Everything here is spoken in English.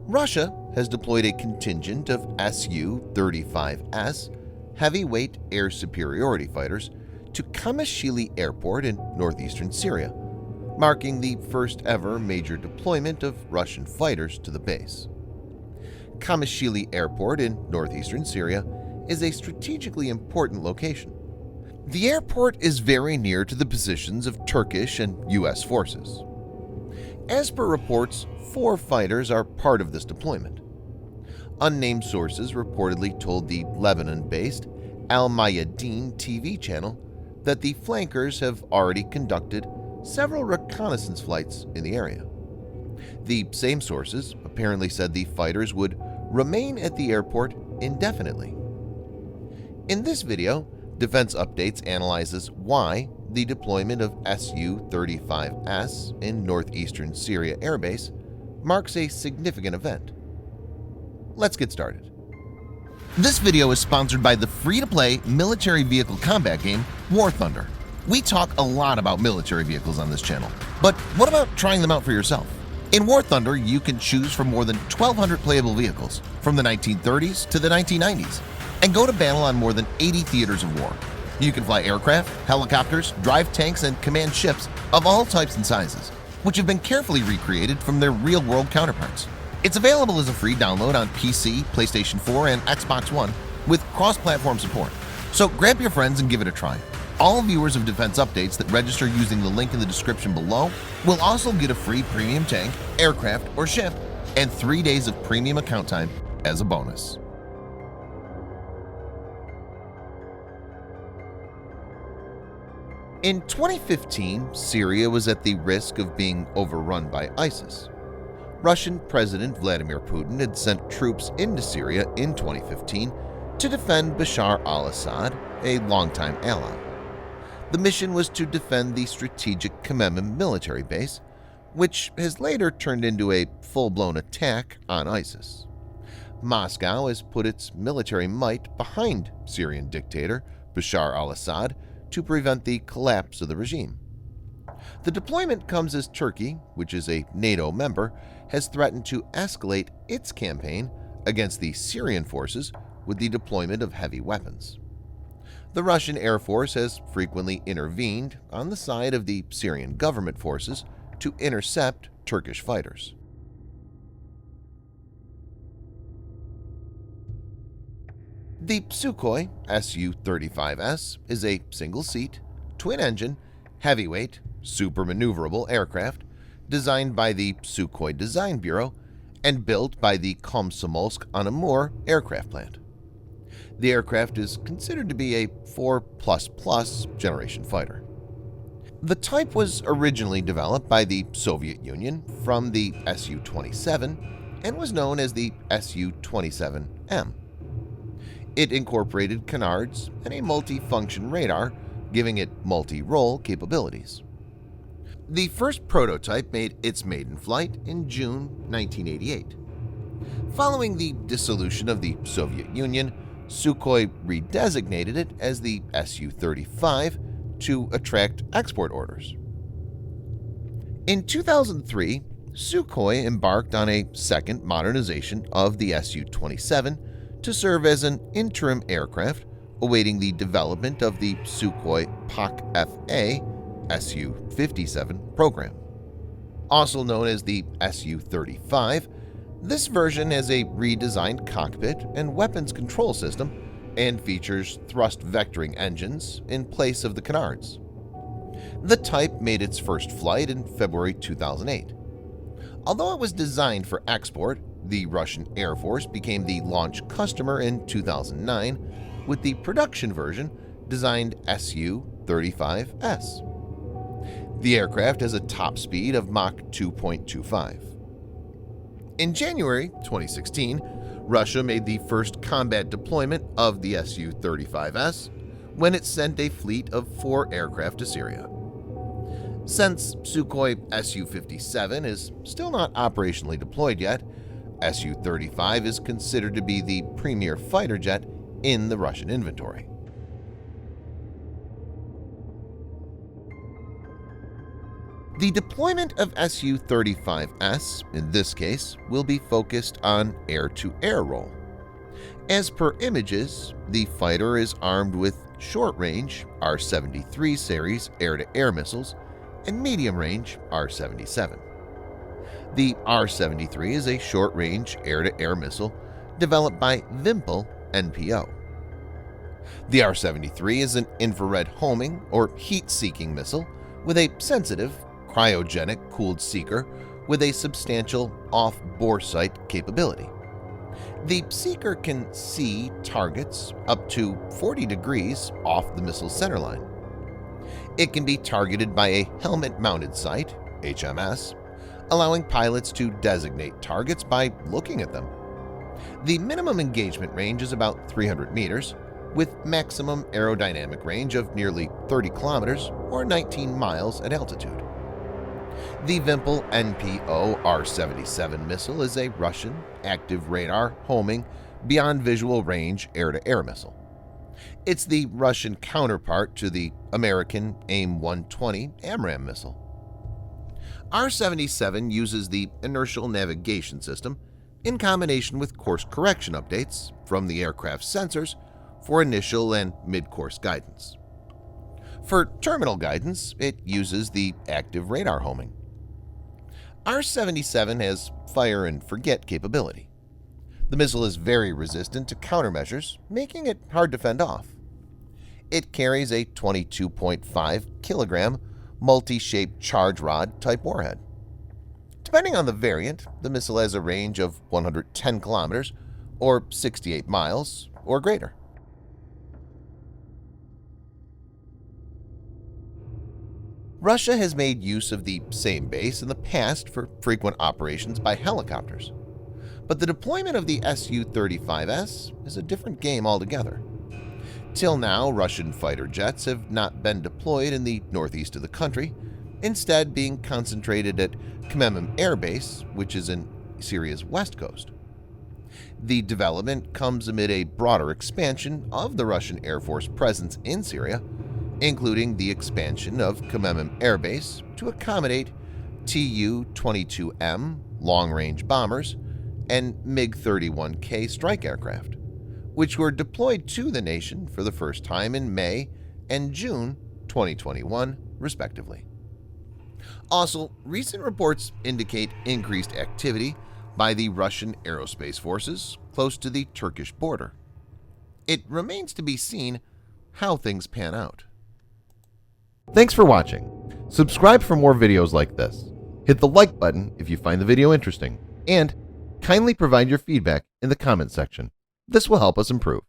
Russia has deployed a contingent of Su-35S heavyweight air superiority fighters to Kamishli Airport in northeastern Syria, marking the first ever major deployment of Russian fighters to the base. Kamishli Airport in northeastern Syria is a strategically important location. The airport is very near to the positions of Turkish and U.S. forces. As per reports, 4 fighters are part of this deployment. Unnamed sources reportedly told the Lebanon-based Al Mayadeen TV channel that the flankers have already conducted several reconnaissance flights in the area. The same sources apparently said the fighters would remain at the airport indefinitely. In this video, Defense Updates analyzes why the deployment of Su-35S in northeastern Syria airbase marks a significant event. Let's get started. This video is sponsored by the free-to-play military vehicle combat game War Thunder. We talk a lot about military vehicles on this channel, but what about trying them out for yourself? In War Thunder, you can choose from more than 1,200 playable vehicles from the 1930s to the 1990s and go to battle on more than 80 theaters of war. You can fly aircraft, helicopters, drive tanks, and command ships of all types and sizes, which have been carefully recreated from their real-world counterparts. It's available as a free download on PC, PlayStation 4, and Xbox One with cross-platform support. So grab your friends and give it a try. All viewers of Defense Updates that register using the link in the description below will also get a free premium tank, aircraft, or ship, and 3 days of premium account time as a bonus. In 2015, Syria was at the risk of being overrun by ISIS. Russian President Vladimir Putin had sent troops into Syria in 2015 to defend Bashar al-Assad, a longtime ally. The mission was to defend the strategic Khmeimim military base, which has later turned into a full-blown attack on ISIS. Moscow has put its military might behind Syrian dictator Bashar al-Assad to prevent the collapse of the regime. The deployment comes as Turkey, which is a NATO member, has threatened to escalate its campaign against the Syrian forces with the deployment of heavy weapons. The Russian Air Force has frequently intervened on the side of the Syrian government forces to intercept Turkish fighters. The Sukhoi Su-35S is a single-seat, twin-engine, heavyweight, super-maneuverable aircraft designed by the Sukhoi Design Bureau and built by the Komsomolsk on Amur aircraft plant. The aircraft is considered to be a 4++ generation fighter. The type was originally developed by the Soviet Union from the Su-27 and was known as the Su-27M. It incorporated canards and a multi-function radar, giving it multi-role capabilities. The first prototype made its maiden flight in June 1988. Following the dissolution of the Soviet Union, Sukhoi redesignated it as the Su-35 to attract export orders. In 2003, Sukhoi embarked on a second modernization of the Su-27 to serve as an interim aircraft awaiting the development of the Sukhoi PAK-FA Su-57 program. Also known as the Su-35, this version has a redesigned cockpit and weapons control system and features thrust vectoring engines in place of the canards. The type made its first flight in February 2008. Although it was designed for export, the Russian Air Force became the launch customer in 2009 with the production version designed Su-35S. The aircraft has a top speed of Mach 2.25. In January 2016, Russia made the first combat deployment of the Su-35S when it sent a fleet of 4 aircraft to Syria. Since Sukhoi Su-57 is still not operationally deployed yet, Su-35 is considered to be the premier fighter jet in the Russian inventory. The deployment of Su-35S, in this case, will be focused on air-to-air role. As per images, the fighter is armed with short-range R-73 series air-to-air missiles and medium-range R-77. The R-73 is a short-range air-to-air missile developed by Vympel NPO. The R-73 is an infrared homing or heat-seeking missile with a sensitive, cryogenic cooled seeker with a substantial off-bore sight capability. The seeker can see targets up to 40 degrees off the missile's centerline. It can be targeted by a helmet-mounted sight, HMS, allowing pilots to designate targets by looking at them. The minimum engagement range is about 300 meters, with maximum aerodynamic range of nearly 30 kilometers or 19 miles at altitude. The Vympel NPO R-77 missile is a Russian active radar homing beyond visual range air-to-air missile. It's the Russian counterpart to the American AIM-120 AMRAAM missile. R-77 uses the inertial navigation system in combination with course correction updates from the aircraft's sensors for initial and mid-course guidance. For terminal guidance, it uses the active radar homing. R-77 has fire and forget capability. The missile is very resistant to countermeasures, making it hard to fend off. It carries a 22.5 kilogram multi-shaped charge rod type warhead. Depending on the variant, the missile has a range of 110 kilometers or 68 miles or greater. Russia has made use of the same base in the past for frequent operations by helicopters, but the deployment of the Su-35S is a different game altogether. Till now, Russian fighter jets have not been deployed in the northeast of the country, instead being concentrated at Khmeimim Air Base, which is in Syria's west coast. The development comes amid a broader expansion of the Russian Air Force presence in Syria, including the expansion of Khmeimim Air Base to accommodate Tu-22M long-range bombers and MiG-31K strike aircraft, which were deployed to the nation for the first time in May and June 2021, respectively. Also, recent reports indicate increased activity by the Russian aerospace forces close to the Turkish border. It remains to be seen how things pan out. Thanks for watching. Subscribe for more videos like this. Hit the like button if you find the video interesting, and kindly provide your feedback in the comment section. This will help us improve.